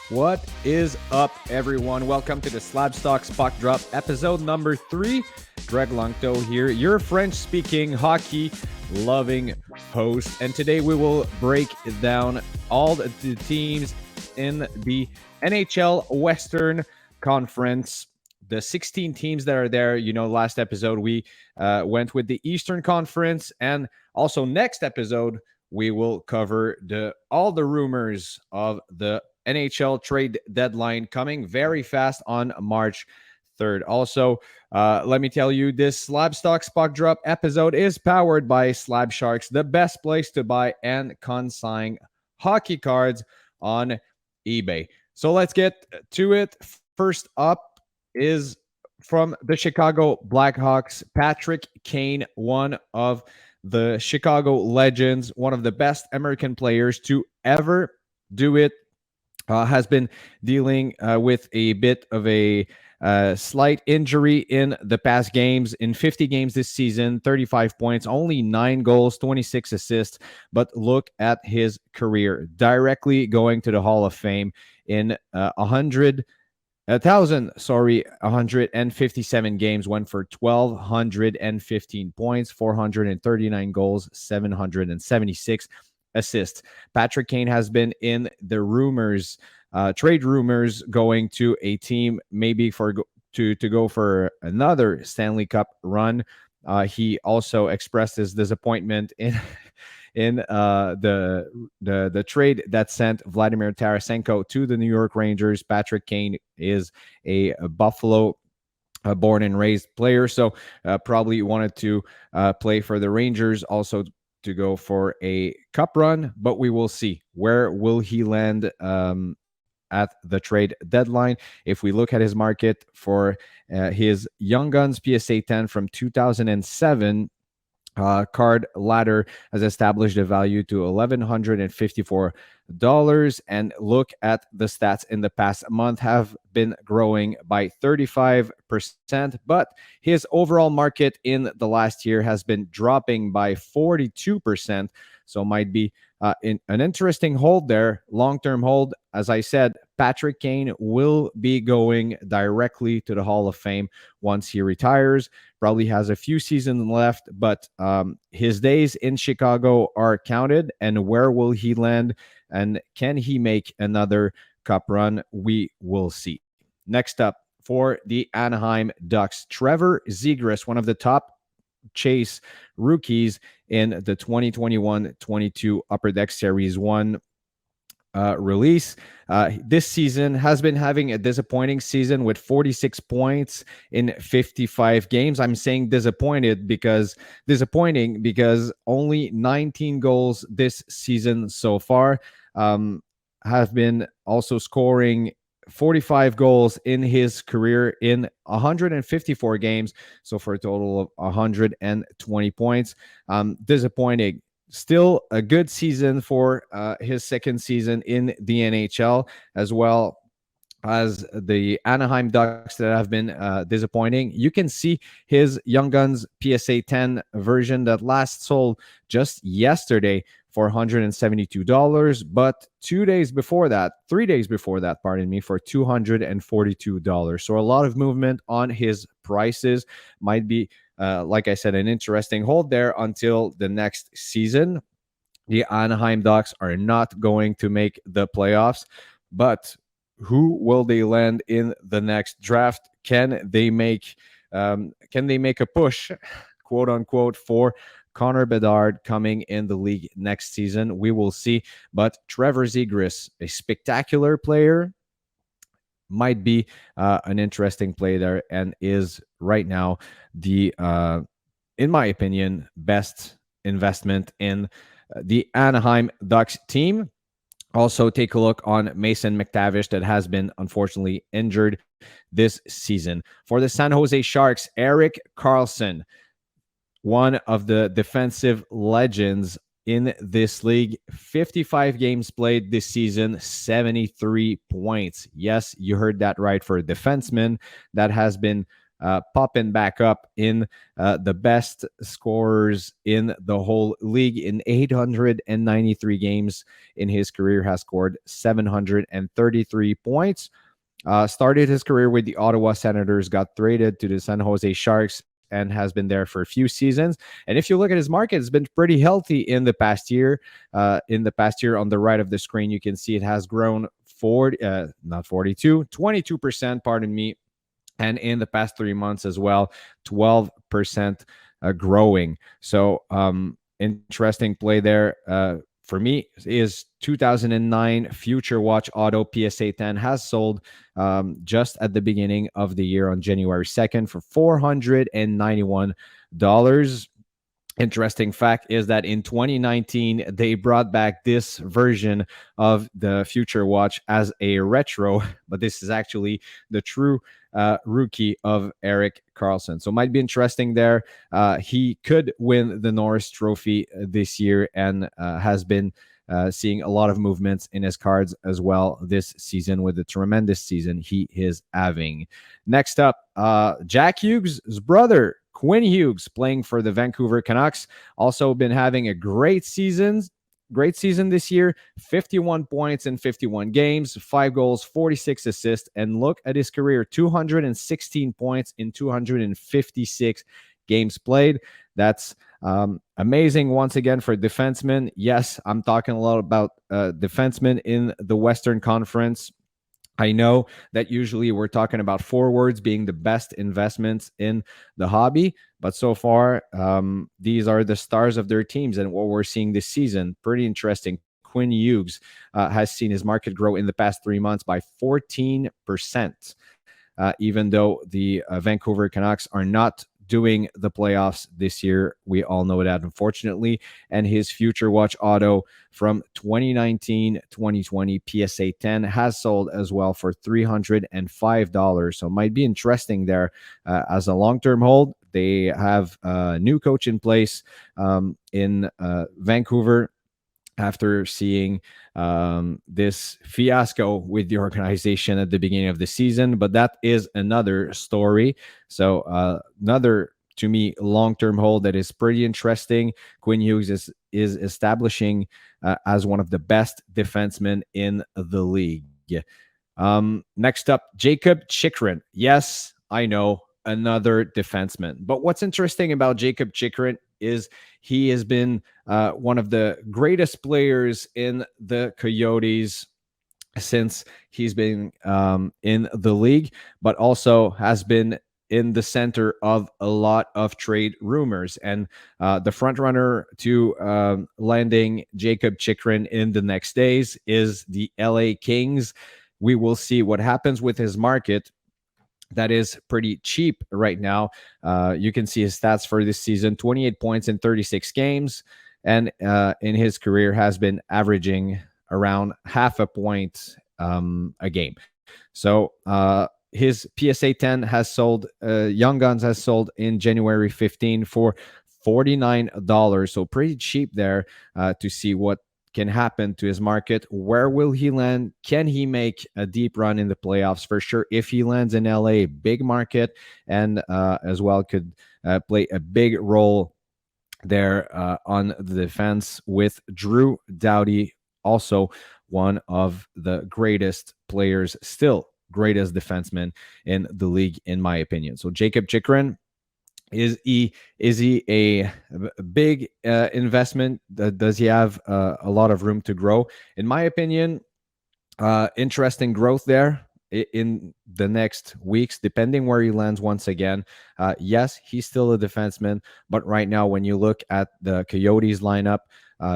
What is up, everyone? Welcome to the Slab Stocks Puck Drop, episode number 3. Greg Longto here, your French-speaking, hockey-loving host. And today we will break down all the teams in the NHL Western Conference. The 16 teams that are there. You know, last episode we went with the Eastern Conference. And also next episode, we will cover all the rumors of the NHL trade deadline coming very fast on March 3rd. Also, let me tell you, this Slab Stocks Puck Drop episode is powered by Slab Sharks, the best place to buy and consign hockey cards on eBay. So let's get to it. First up is from the Chicago Blackhawks, Patrick Kane, one of the Chicago legends, one of the best American players to ever do it. Has been dealing with a bit of a slight injury in the past games. In 50 games this season, 35 points, only 9 goals, 26 assists. But look at his career, directly going to the Hall of Fame in 157 games, went for 1,215 points, 439 goals, 776 assists. Patrick Kane has been in the rumors, trade rumors, going to a team maybe to go for another Stanley Cup run. He also expressed his disappointment in the trade that sent Vladimir Tarasenko to the New York Rangers. Patrick Kane is a Buffalo born and raised player, so probably wanted to play for the Rangers, also to go for a cup run, but we will see. Where will he land at the trade deadline? If we look at his market for his Young Guns PSA 10 from 2007, card ladder has established a value to $1,154, and look at the stats in the past month have been growing by 35%, but his overall market in the last year has been dropping by 42%. So might be an interesting hold there, long-term hold. As I said, Patrick Kane will be going directly to the Hall of Fame once he retires. Probably has a few seasons left, but his days in Chicago are counted. And where will he land? And can he make another cup run? We will see. Next up, for the Anaheim Ducks, Trevor Zegras, one of the top chase rookies in the 2021-22 Upper Deck Series 1 release. This season has been having a disappointing season with 46 points in 55 games. I'm saying disappointing because only 19 goals this season so far. Have been also scoring 45 goals in his career in 154 games, so for a total of 120 points. Disappointing. Still a good season for his second season in the NHL, as well as the Anaheim Ducks that have been disappointing. You can see his Young Guns PSA 10 version that last sold just yesterday for $172, but 3 days before that, for $242. So a lot of movement on his prices. Might be, like I said, an interesting hold there until the next season. The Anaheim Ducks are not going to make the playoffs, but who will they land in the next draft? Can they make a push, quote unquote, for Connor Bedard coming in the league next season? We will see. But Trevor Zegras, a spectacular player, might be an interesting play there, and is right now the, in my opinion, best investment in the Anaheim Ducks team. Also, take a look on Mason McTavish, that has been unfortunately injured this season. For the San Jose Sharks, Erik Karlsson, one of the defensive legends in this league. 55 games played this season, 73 points. Yes, you heard that right. For a defenseman that has been popping back up in the best scorers in the whole league. In 893 games in his career, has scored 733 points. Started his career with the Ottawa Senators, got traded to the San Jose Sharks, and has been there for a few seasons. And if you look at his market, it's been pretty healthy in the past year. On the right of the screen, you can see it has grown 22%, pardon me. And in the past 3 months as well, 12% growing. So interesting play there. For me, is 2009 Future Watch Auto PSA 10 has sold just at the beginning of the year on January 2nd for $491. Interesting fact is that in 2019, they brought back this version of the Future Watch as a retro, but this is actually the true rookie of Erik Karlsson. So might be interesting there. He could win the Norris Trophy this year and has been seeing a lot of movements in his cards as well this season with the tremendous season he is having. Next up, Jack Hughes' brother, Quinn Hughes, playing for the Vancouver Canucks, also been having a great season this year. 51 points in 51 games, 5 goals, 46 assists, and look at his career, 216 points in 256 games played. That's amazing once again for defensemen. Yes, I'm talking a lot about defensemen in the Western Conference. I know that usually we're talking about forwards being the best investments in the hobby, but so far, these are the stars of their teams and what we're seeing this season. Pretty interesting. Quinn Hughes has seen his market grow in the past 3 months by 14%, even though the Vancouver Canucks are not doing the playoffs this year. We all know that, unfortunately. And his Future Watch Auto from 2019-2020 PSA 10 has sold as well for $305. So might be interesting there as a long-term hold. They have a new coach in place in Vancouver after seeing this fiasco with the organization at the beginning of the season. But that is another story. So another, to me, long-term hold that is pretty interesting. Quinn Hughes is establishing as one of the best defensemen in the league. Next up, Jakob Chychrun. Yes, I know, another defenseman. But what's interesting about Jakob Chychrun is he has been one of the greatest players in the Coyotes since he's been in the league, but also has been in the center of a lot of trade rumors. And the front runner to landing Jakob Chychrun in the next days is the LA Kings. We will see what happens with his market. That is pretty cheap right now. You can see his stats for this season: 28 points in 36 games. And in his career has been averaging around half a point a game. So his PSA 10 has sold, Young Guns has sold in January 15 for $49. So pretty cheap there to see what can happen to his market. Where will he land? Can he make a deep run in the playoffs? For sure, if he lands in LA, big market, and as well could play a big role there on the defense with Drew Doughty, also one of the greatest players, still greatest defenseman in the league, in my opinion. So Jakob Chychrun, is he a big investment? Does he have a lot of room to grow? In my opinion, interesting growth there in the next weeks, depending where he lands once again. Yes, he's still a defenseman, but right now, when you look at the Coyotes lineup,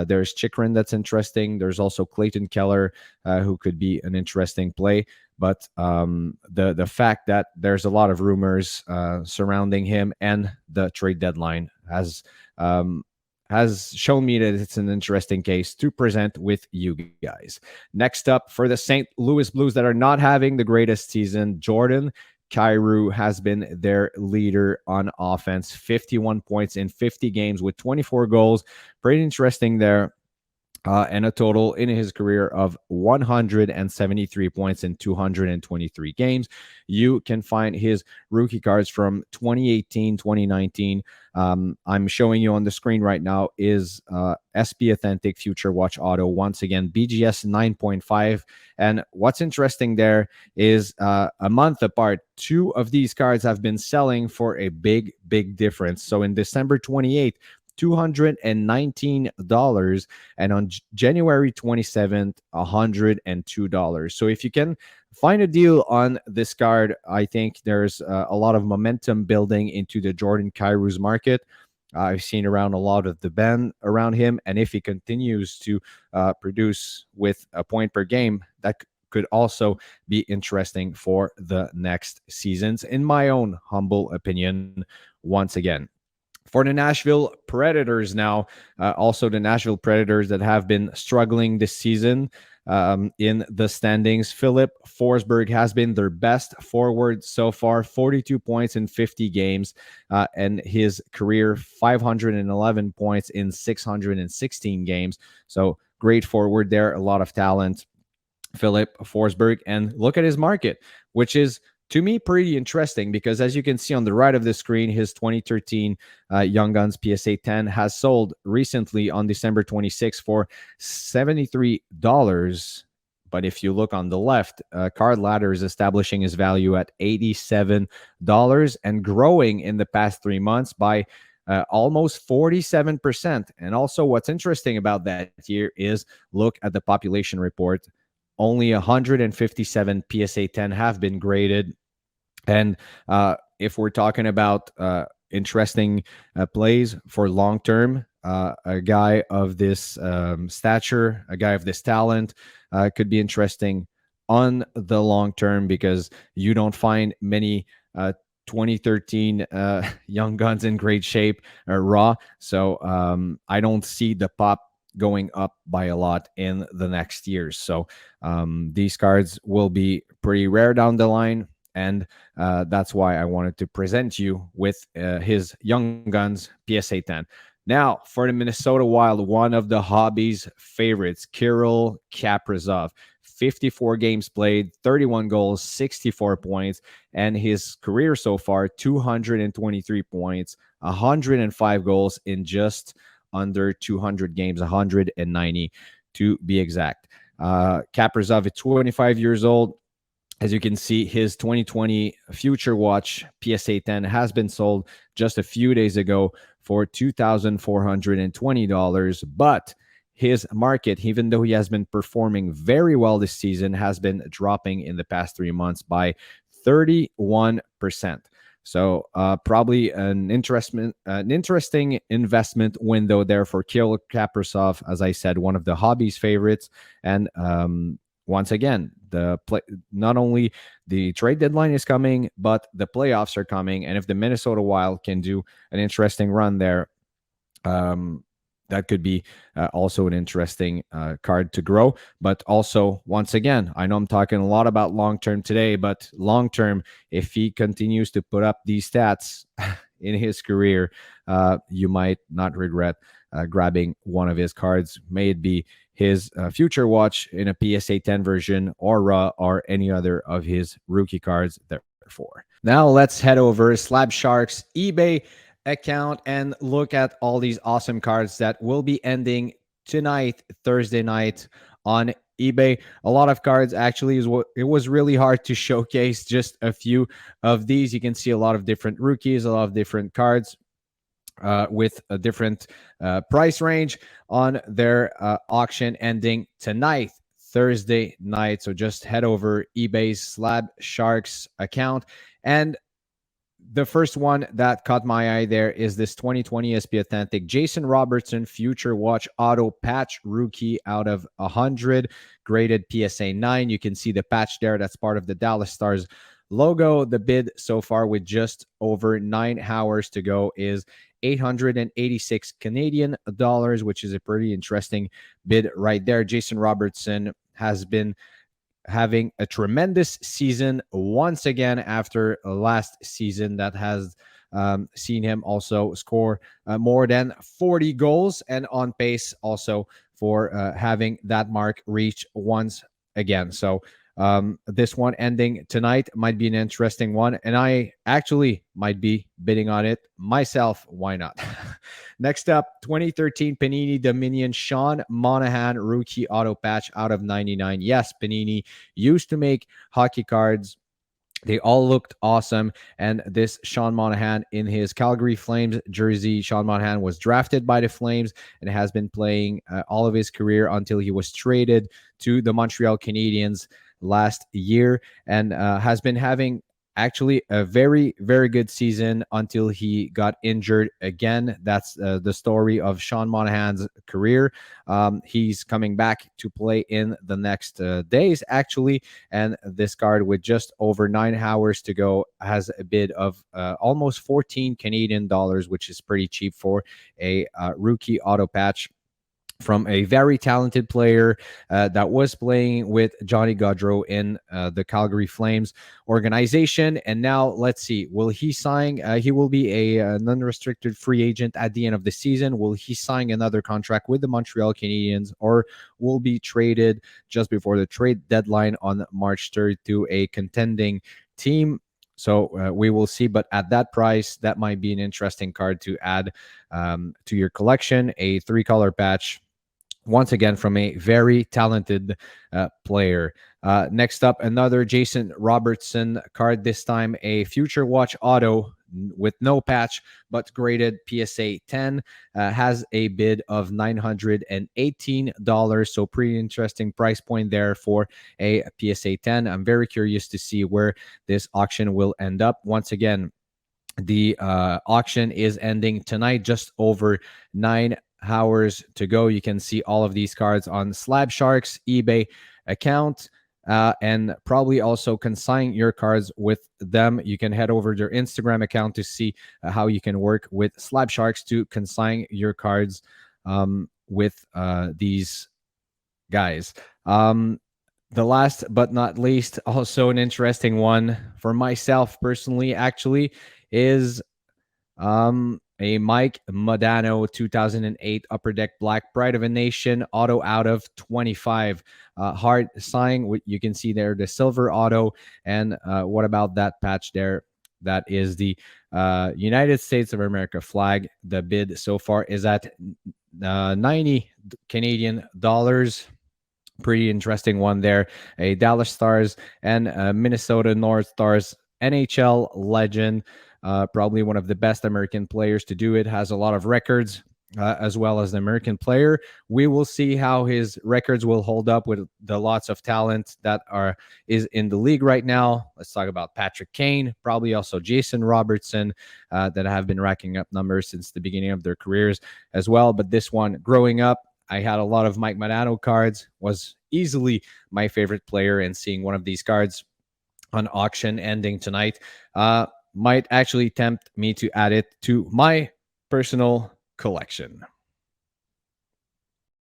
there's Chychrun that's interesting. There's also Clayton Keller, who could be an interesting play. But the fact that there's a lot of rumors surrounding him and the trade deadline has shown me that it's an interesting case to present with you guys. Next up, for the St. Louis Blues that are not having the greatest season, Jordan Kyrou has been their leader on offense. 51 points in 50 games with 24 goals. Pretty interesting there. and a total in his career of 173 points in 223 games. You can find his rookie cards from 2018, 2019. I'm showing you on the screen right now is SP Authentic Future Watch Auto. Once again, BGS 9.5. And what's interesting there is a month apart, two of these cards have been selling for a big, big difference. So in December 28th, $219, and on January 27th, $102. So if you can find a deal on this card, I think there's a lot of momentum building into the Jordan Kyrie's market. I've seen around a lot of the band around him, and if he continues to produce with a point per game, that could also be interesting for the next seasons, in my own humble opinion, once again. For the Nashville Predators now, also the Nashville Predators that have been struggling this season in the standings. Filip Forsberg has been their best forward so far, 42 points in 50 games, and his career 511 points in 616 games. So great forward there, a lot of talent. Filip Forsberg, and look at his market, which is to me pretty interesting because as you can see on the right of the screen, his 2013 Young Guns PSA 10 has sold recently on December 26 for $73. But if you look on the left, Card Ladder is establishing his value at $87 and growing in the past 3 months by almost 47%. And also what's interesting about that here is look at the population report. Only 157 PSA 10 have been graded. And if we're talking about interesting plays for long term, a guy of this stature, a guy of this talent could be interesting on the long term because you don't find many 2013 Young Guns in great shape raw. So I don't see the pop going up by a lot in the next years. So these cards will be pretty rare down the line. And that's why I wanted to present you with his Young Guns PSA 10. Now, for the Minnesota Wild, one of the hobby's favorites, Kirill Kaprizov. 54 games played, 31 goals, 64 points, and his career so far, 223 points, 105 goals in just under 200 games, 190 to be exact. Kaprizov is 25 years old. As you can see, his 2020 Future Watch PSA 10 has been sold just a few days ago for $2,420. But his market, even though he has been performing very well this season, has been dropping in the past 3 months by 31%. So probably an interesting investment window there for Kirill Kaprizov, as I said, one of the hobby's favorites. And once again, not only the trade deadline is coming, but the playoffs are coming. And if the Minnesota Wild can do an interesting run there, that could be also an interesting card to grow. But also, once again, I know I'm talking a lot about long-term today, but long-term, if he continues to put up these stats in his career, you might not regret grabbing one of his cards. May it be his Future Watch in a PSA 10 version or raw or any other of his rookie cards, therefore. Now let's head over Slab Sharks eBay account and look at all these awesome cards that will be ending tonight, Thursday night, on eBay. A lot of cards, actually. It was really hard to showcase just a few of these. You can see a lot of different rookies, a lot of different cards with a different price range on their auction ending tonight, Thursday night. So just head over eBay's Slab Sharks account. And the first one that caught my eye there is this 2020 SP Authentic Jason Robertson Future Watch Auto Patch Rookie out of 100, graded PSA 9. You can see the patch there. That's part of the Dallas Stars logo. The bid so far with just over 9 hours to go is 886 Canadian dollars, which is a pretty interesting bid right there. Jason Robertson has been having a tremendous season once again after last season that has seen him also score more than 40 goals and on pace also for having that mark reached once again. So this one ending tonight might be an interesting one, and I actually might be bidding on it myself. Why not? Next up, 2013 Panini Dominion Sean Monahan rookie auto patch out of 99. Yes, Panini used to make hockey cards. They all looked awesome. And this Sean Monahan in his Calgary Flames jersey. Sean Monahan was drafted by the Flames and has been playing all of his career until he was traded to the Montreal Canadiens last year, and has been having actually a very, very good season until he got injured again. That's the story of Sean Monahan's career. He's coming back to play in the next days, actually. And this card, with just over 9 hours to go, has a bid of almost 14 Canadian dollars, which is pretty cheap for a rookie auto patch from a very talented player that was playing with Johnny Gaudreau in the Calgary Flames organization. And now let's see, will he sign? He will be an unrestricted free agent at the end of the season. Will he sign another contract with the Montreal Canadiens, or will be traded just before the trade deadline on March 3rd to a contending team? So we will see. But at that price, that might be an interesting card to add to your collection. A 3-color patch, once again, from a very talented player. Next up, another Jason Robertson card, this time a Future Watch auto with no patch, but graded PSA 10, has a bid of $918. So pretty interesting price point there for a PSA 10. I'm very curious to see where this auction will end up. Once again, the auction is ending tonight, just over 9 hours to go. You can see all of these cards on Slab Sharks eBay account, and probably also consign your cards with them. You can head over to their Instagram account to see how you can work with Slab Sharks to consign your cards with these guys. The last but not least, also an interesting one for myself personally, actually, is a Mike Modano 2008 Upper Deck Black Pride of a Nation auto out of 25. Hard sign. You can see there the silver auto. And what about that patch there? That is the United States of America flag. The bid so far is at 90 Canadian dollars. Pretty interesting one there. A Dallas Stars and Minnesota North Stars NHL legend. Probably one of the best American players to do it. Has a lot of records as well as an American player. We will see how his records will hold up with the lots of talent that is in the league right now. Let's talk about Patrick Kane, probably also Jason Robertson, that have been racking up numbers since the beginning of their careers as well. But this one, growing up, I had a lot of Mike Modano cards, was easily my favorite player, and seeing one of these cards on auction ending tonight might actually tempt me to add it to my personal collection.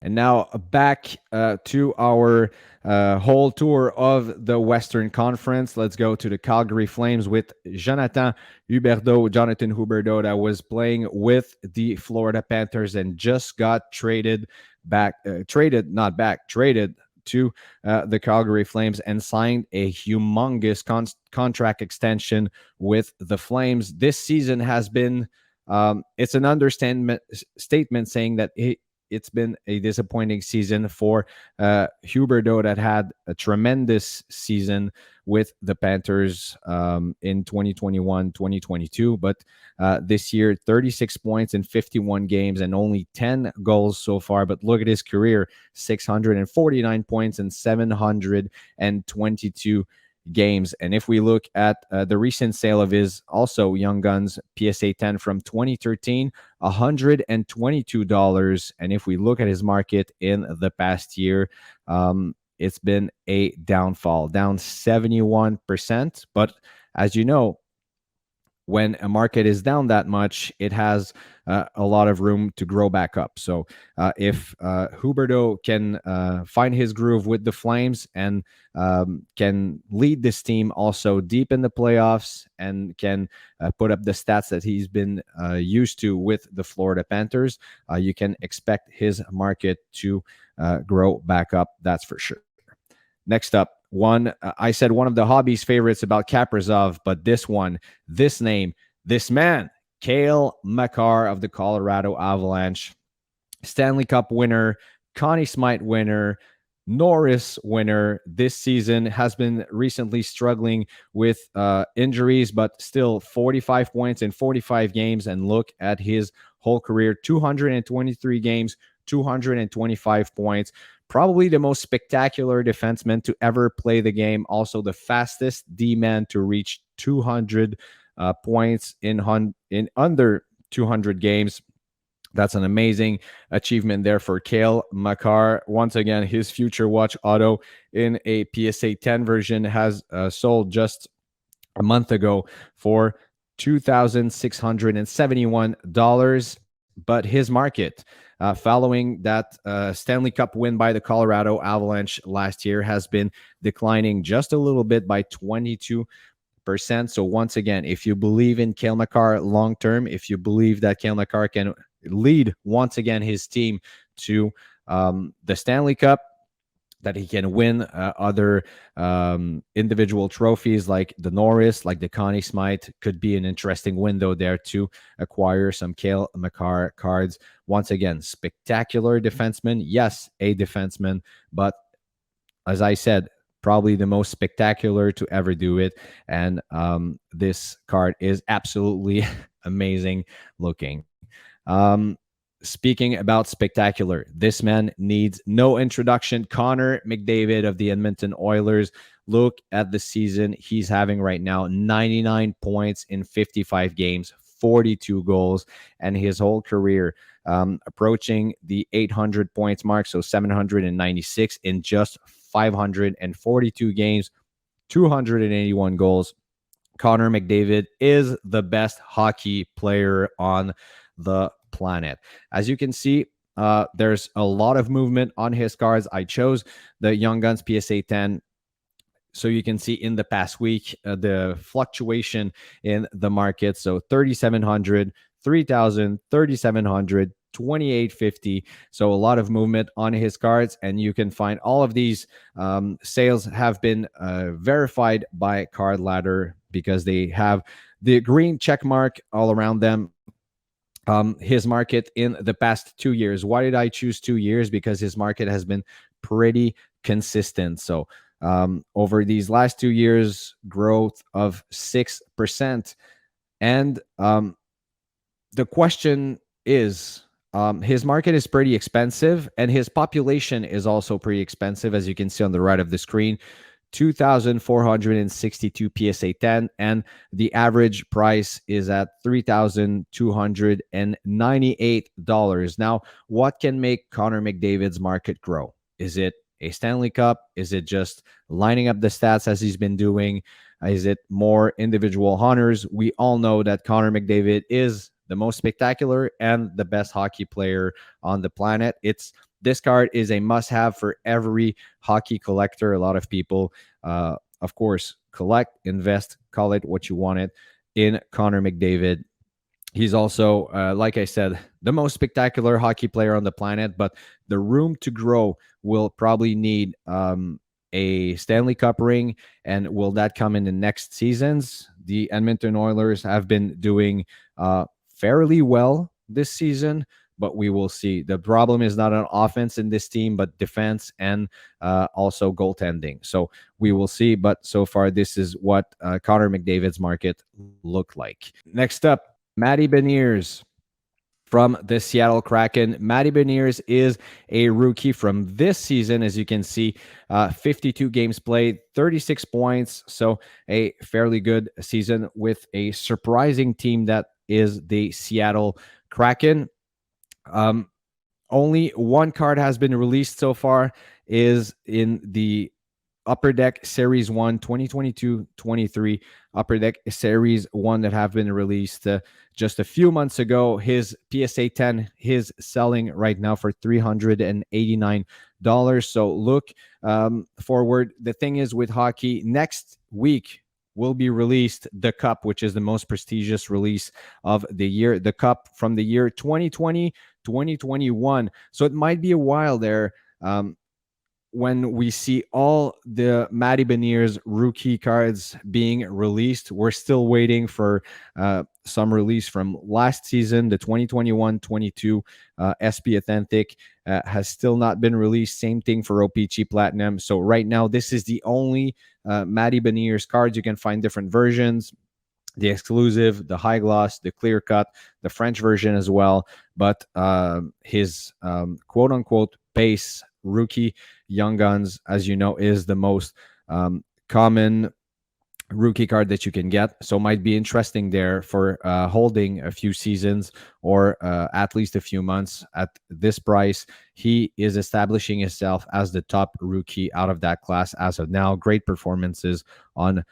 And now back to our whole tour of the Western Conference. Let's go to the Calgary Flames with Johnathan Johnathan Huberdeau, that was playing with the Florida Panthers and just got traded to the Calgary Flames and signed a humongous contract extension with the Flames. This season has been, it's an statement saying that it's been a disappointing season for Huberdeau, that had a tremendous season with the Panthers in 2021-2022. But this year, 36 points in 51 games and only 10 goals so far. But look at his career, 649 points in 722 games. And if we look at the recent sale of his also Young Guns PSA 10 from 2013, $122. And if we look at his market in the past year, it's been a downfall, down 71%. But as you know, when a market is down that much, it has a lot of room to grow back up. So if Huberdeau can find his groove with the Flames and can lead this team also deep in the playoffs and can put up the stats that he's been used to with the Florida Panthers, you can expect his market to grow back up. That's for sure. Next up, I said one of the hobby's favorites about Kaprizov, but this name, this man, Cale Makar of the Colorado Avalanche, Stanley Cup winner, Connie Smythe winner, Norris winner this season, has been recently struggling with injuries, but still 45 points in 45 games. And look at his whole career, 223 games, 225 points. Probably the most spectacular defenseman to ever play the game. Also the fastest D-man to reach 200 points in under 200 games. That's an amazing achievement there for Cale Makar. Once again, his Future Watch auto in a PSA 10 version has sold just a month ago for $2,671. But his market, following that Stanley Cup win by the Colorado Avalanche last year, has been declining just a little bit by 22%. So once again, if you believe in Cale Makar long term, if you believe that Cale Makar can lead once again his team to the Stanley Cup, that he can win other individual trophies like the Norris, like the Connie Smythe, could be an interesting window there to acquire some Cale Makar cards. Once again, spectacular defenseman. Yes, a defenseman, but as I said, probably the most spectacular to ever do it. And this card is absolutely amazing looking. Speaking about spectacular, this man needs no introduction. Connor McDavid of the Edmonton Oilers. Look at the season he's having right now. 99 points in 55 games, 42 goals, and his whole career approaching the 800 points mark, so 796 in just 542 games, 281 goals. Connor McDavid is the best hockey player on the planet. As you can see, there's a lot of movement on his cards. I chose the Young Guns PSA 10 so you can see in the past week the fluctuation in the market. So 3,700, 3,000, 3,700, 2,850. So a lot of movement on his cards, and you can find all of these sales have been verified by Card Ladder because they have the green check mark all around them. His market in the past 2 years. Why did I choose 2 years? Because his market has been pretty consistent. So over these last 2 years, growth of 6%. And the question is, his market is pretty expensive, and his population is also pretty expensive, as you can see on the right of the screen. 2,462 PSA 10, and the average price is at $3,298. Now, what can make Connor McDavid's market grow? Is it a Stanley Cup? Is it just lining up the stats as he's been doing? Is it more individual honors? We all know that Connor McDavid is the most spectacular and the best hockey player on the planet. This card is a must-have for every hockey collector. A lot of people, of course, collect, invest, call it what you want it, in Connor McDavid. He's also, like I said, the most spectacular hockey player on the planet, but the room to grow will probably need a Stanley Cup ring. And will that come in the next seasons? The Edmonton Oilers have been doing fairly well this season, but we will see. The problem is not on offense in this team, but defense and also goaltending. So we will see. But so far, this is what Connor McDavid's market looked like. Next up, Matty Beniers from the Seattle Kraken. Matty Beniers is a rookie from this season. As you can see, 52 games played, 36 points. So a fairly good season with a surprising team that is the Seattle Kraken. Only one card has been released so far, is in the Upper Deck Series 1, 2022-23 Upper Deck Series 1 that have been released just a few months ago. His PSA 10 is selling right now for $389. So look forward. The thing is with hockey, next week will be released the Cup, which is the most prestigious release of the year, the Cup from the year 2020-2021. So it might be a while there when we see all the Matty Beniers rookie cards being released. We're still waiting for some release from last season. The 2021-22 SP Authentic has still not been released. Same thing for OPC Platinum. So right now, this is the only Matty Beniers cards. You can find different versions, the exclusive, the high gloss, the clear cut, the French version as well. But his quote unquote base rookie Young Guns, as you know, is the most common rookie card that you can get. So might be interesting there for holding a few seasons or at least a few months. At this price, he is establishing himself as the top rookie out of that class as of now. Great performances on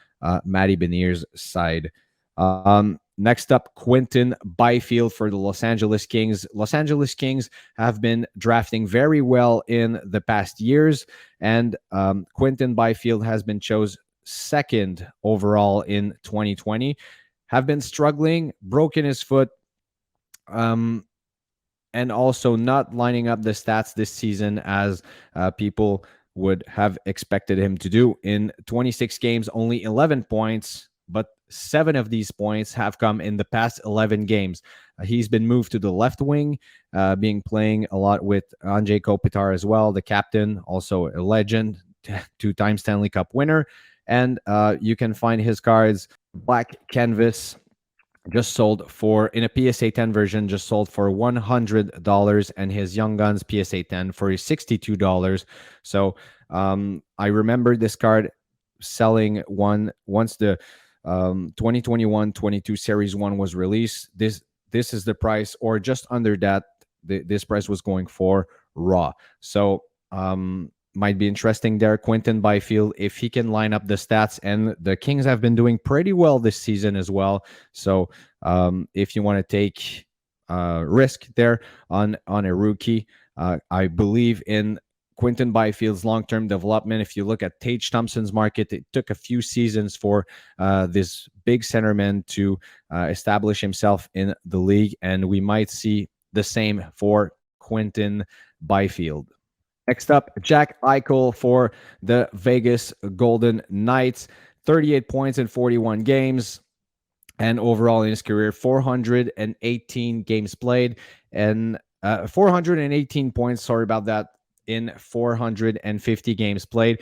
Matty Beniers' side. Next up, Quinton Byfield for the Los Angeles Kings. Los Angeles Kings have been drafting very well in the past years, and Quinton Byfield has been chosen second overall in 2020. Have been struggling, broken his foot, and also not lining up the stats this season as people would have expected him to do. In 26 games, only 11 points, but 7 of these points have come in the past 11 games. He's been moved to the left wing, playing a lot with Anze Kopitar as well, the captain, also a legend, 2-time Stanley Cup winner. And you can find his cards, Black Canvas, just sold for, in a PSA 10 version, just sold for $100, and his Young Guns PSA 10 for $62. So I remember this card selling once the 2021-22 Series 1 was released. This is the price, or just under that. This price was going for raw. So might be interesting there. Quinton Byfield, if he can line up the stats, and the Kings have been doing pretty well this season as well. So if you want to take risk there on a rookie, I believe in Quinton Byfield's long-term development. If you look at Tage Thompson's market, it took a few seasons for this big centerman to establish himself in the league, and we might see the same for Quinton Byfield. Next up, Jack Eichel for the Vegas Golden Knights. 38 points in 41 games. And overall in his career, 418 games played. And 418 points, sorry about that, in 450 games played.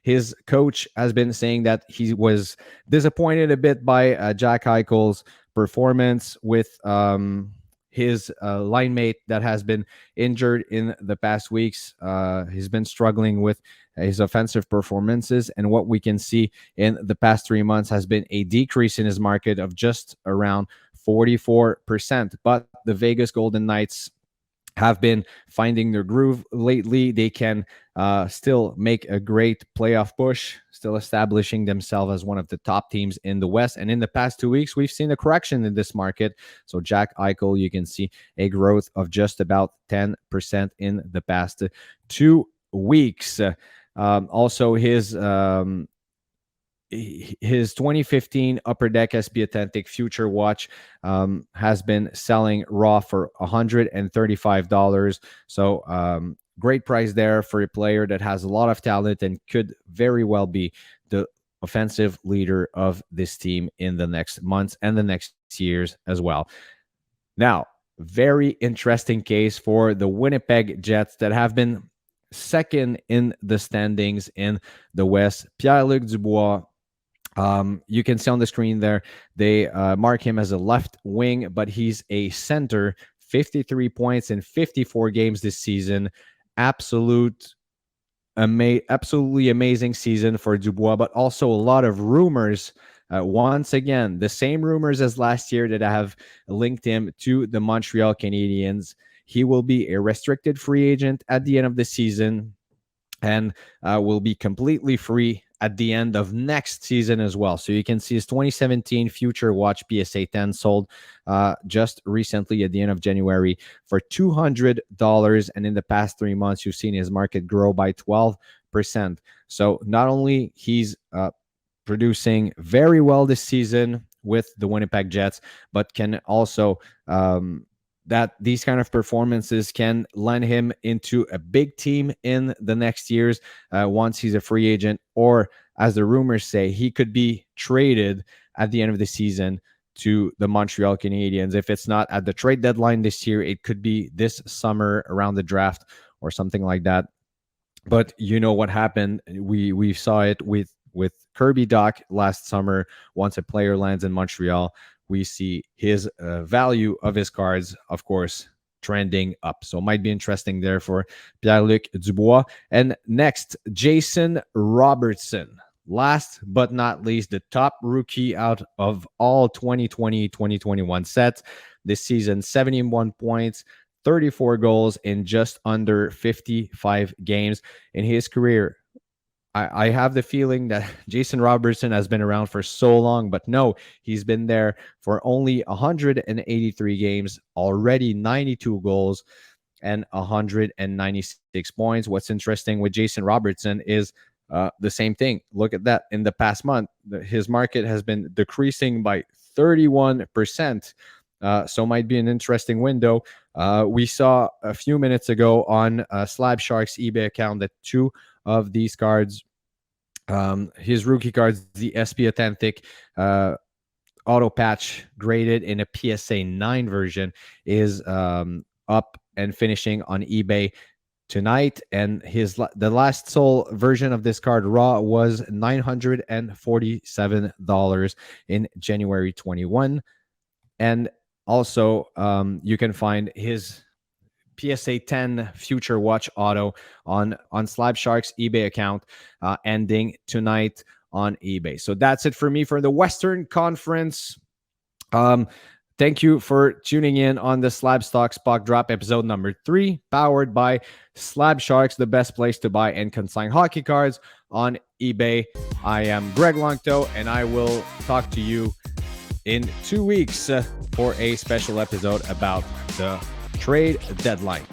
His coach has been saying that he was disappointed a bit by Jack Eichel's performance with his line mate that has been injured in the past weeks. He's been struggling with his offensive performances, and what we can see in the past 3 months has been a decrease in his market of just around 44%. But the Vegas Golden Knights have been finding their groove lately. They can still make a great playoff push, still establishing themselves as one of the top teams in the West. And in the past 2 weeks, we've seen a correction in this market. So Jack Eichel, you can see a growth of just about 10% in the past 2 weeks. Also, his 2015 Upper Deck SP Authentic Future Watch has been selling raw for $135. So great price there for a player that has a lot of talent and could very well be the offensive leader of this team in the next months and the next years as well. Now, very interesting case for the Winnipeg Jets that have been second in the standings in the West. Pierre-Luc Dubois, you can see on the screen there, they mark him as a left wing, but he's a center. 53 points in 54 games this season. Absolutely amazing season for Dubois, but also a lot of rumors. Once again, the same rumors as last year that have linked him to the Montreal Canadiens. He will be a restricted free agent at the end of the season. and will be completely free at the end of next season as well. So you can see his 2017 Future Watch PSA 10 sold just recently at the end of January for $200. And in the past 3 months, you've seen his market grow by 12%. So not only he's producing very well this season with the Winnipeg Jets, but can also that these kind of performances can land him into a big team in the next years once he's a free agent, or as the rumors say, he could be traded at the end of the season to the Montreal Canadiens. If it's not at the trade deadline this year, it could be this summer around the draft or something like that. But you know what happened? We saw it with Kirby Dach last summer. Once a player lands in Montreal, we see his value of his cards, of course, trending up. So it might be interesting there for Pierre-Luc Dubois. And next, Jason Robertson. Last but not least, the top rookie out of all 2020-2021 sets this season, 71 points, 34 goals in just under 55 games in his career. I have the feeling that Jason Robertson has been around for so long, but no, he's been there for only 183 games, already 92 goals and 196 points. What's interesting with Jason Robertson is the same thing. Look at that. In the past month, his market has been decreasing by 31%. So might be an interesting window. We saw a few minutes ago on Slab Sharks eBay account that two of these cards, his rookie cards, the SP Authentic auto patch graded in a PSA 9 version, is up and finishing on eBay tonight. And the last sold version of this card raw was $947 in January 21. And also you can find his PSA 10 Future Watch Auto on Slab Sharks eBay account, ending tonight on eBay. So that's it for me for the Western Conference. Thank you for tuning in on the Slab Stocks Puck Drop episode number 3, powered by Slab Sharks, the best place to buy and consign hockey cards on eBay. I am Greg Longto, and I will talk to you in 2 weeks for a special episode about the trade deadline.